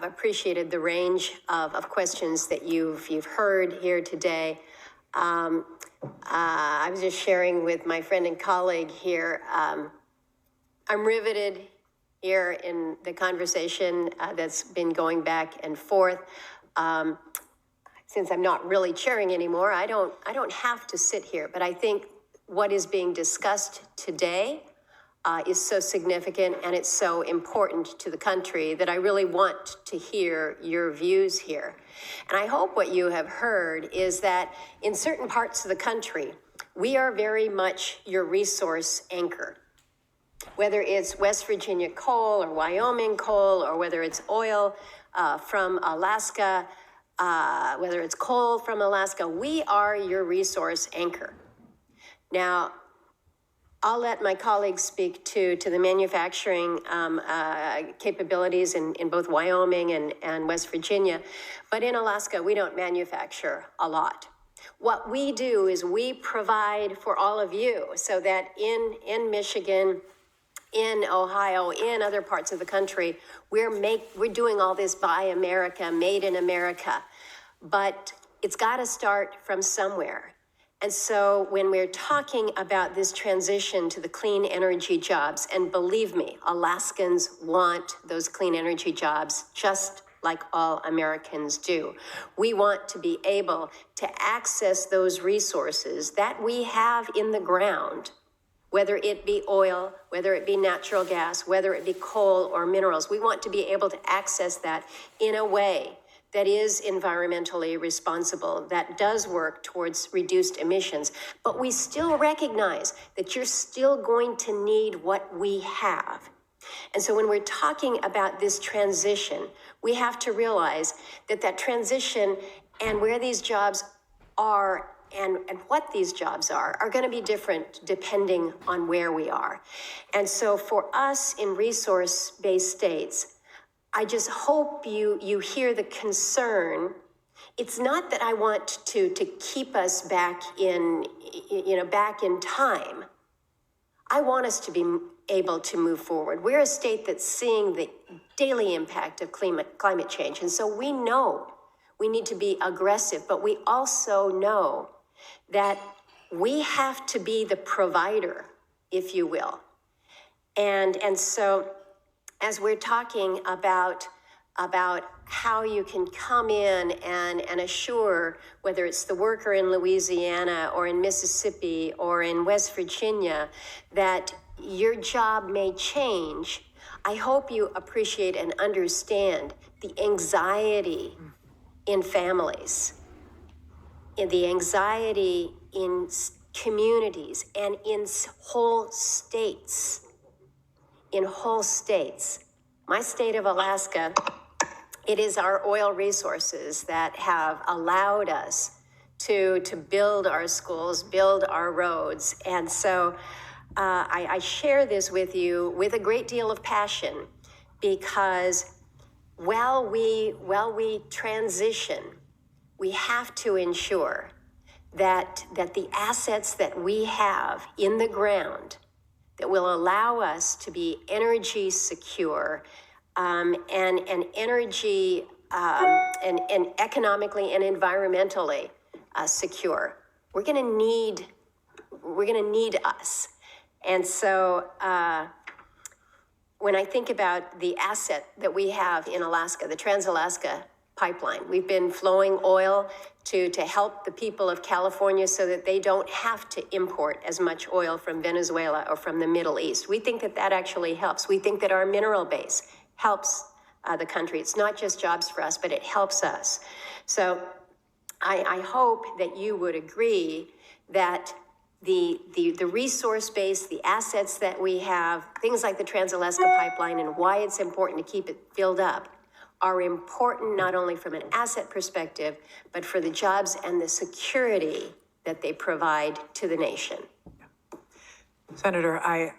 have appreciated the range of questions that you've heard here today. I was just sharing with my friend and colleague here. I'm riveted here in the conversation that's been going back and forth. Since I'm not really chairing anymore, I don't have to sit here, but I think what is being discussed today is so significant and it's so important to the country that I really want to hear your views here. And I hope what you have heard is that in certain parts of the country, we are very much your resource anchor. Whether it's West Virginia coal or Wyoming coal, or whether it's oil from Alaska, whether it's coal from Alaska, we are your resource anchor. Now, I'll let my colleagues speak to the manufacturing capabilities in both Wyoming and West Virginia, but in Alaska, we don't manufacture a lot. What we do is we provide for all of you so that in Michigan, in Ohio, in other parts of the country, we're doing all this Buy America, Made in America, but it's got to start from somewhere. And so when we're talking about this transition to the clean energy jobs, and believe me, Alaskans want those clean energy jobs just like all Americans do. We want to be able to access those resources that we have in the ground, whether it be oil, whether it be natural gas, whether it be coal or minerals. We want to be able to access that in a way that is environmentally responsible, that does work towards reduced emissions. But we still recognize that you're still going to need what we have. And so when we're talking about this transition, we have to realize that that transition and where these jobs are and what these jobs are going to be different depending on where we are. And so for us in resource-based states, I just hope you hear the concern. It's not that I want to keep us back in time. I want us to be able to move forward. We're a state that's seeing the daily impact of climate change. And so we know we need to be aggressive, but we also know that we have to be the provider, if you will. And so as we're talking about how you can come in and assure, whether it's the worker in Louisiana or in Mississippi or in West Virginia, that your job may change, I hope you appreciate and understand the anxiety in families, in the anxiety in communities and in whole states. In whole states. My state of Alaska, it is our oil resources that have allowed us to build our schools, build our roads. And so I share this with you with a great deal of passion, because while we transition, we have to ensure that the assets that we have in the ground that will allow us to be energy secure and energy and economically and environmentally secure. We're going to need us. And so when I think about the asset that we have in Alaska, the Trans-Alaska Pipeline, we've been flowing oil to help the people of California so that they don't have to import as much oil from Venezuela or from the Middle East. We think that actually helps. We think that our mineral base helps the country. It's not just jobs for us, but it helps us. So I hope that you would agree that the resource base, the assets that we have, things like the Trans-Alaska Pipeline and why it's important to keep it filled up, are important not only from an asset perspective, but for the jobs and the security that they provide to the nation. Senator, I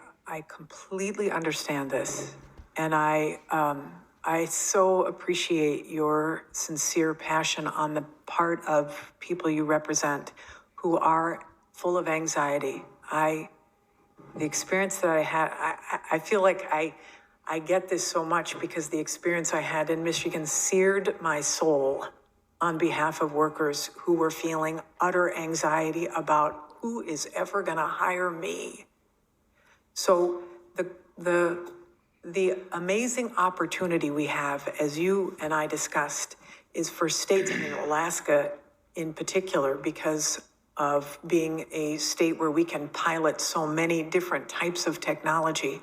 completely understand this, and I so appreciate your sincere passion on the part of people you represent who are full of anxiety. The experience that I had, I feel like I get this so much because the experience I had in Michigan seared my soul on behalf of workers who were feeling utter anxiety about who is ever going to hire me. So the amazing opportunity we have, as you and I discussed, is for states, in Alaska in particular, because of being a state where we can pilot so many different types of technology.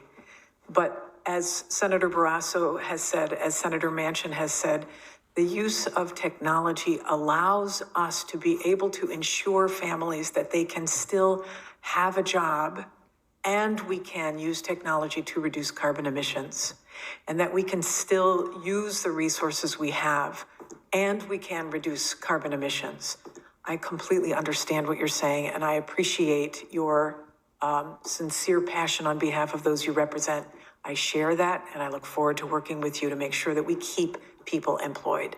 But as Senator Barrasso has said, as Senator Manchin has said, the use of technology allows us to be able to ensure families that they can still have a job, and we can use technology to reduce carbon emissions, and that we can still use the resources we have, and we can reduce carbon emissions. I completely understand what you're saying, and I appreciate your sincere passion on behalf of those you represent. I share that, and I look forward to working with you to make sure that we keep people employed.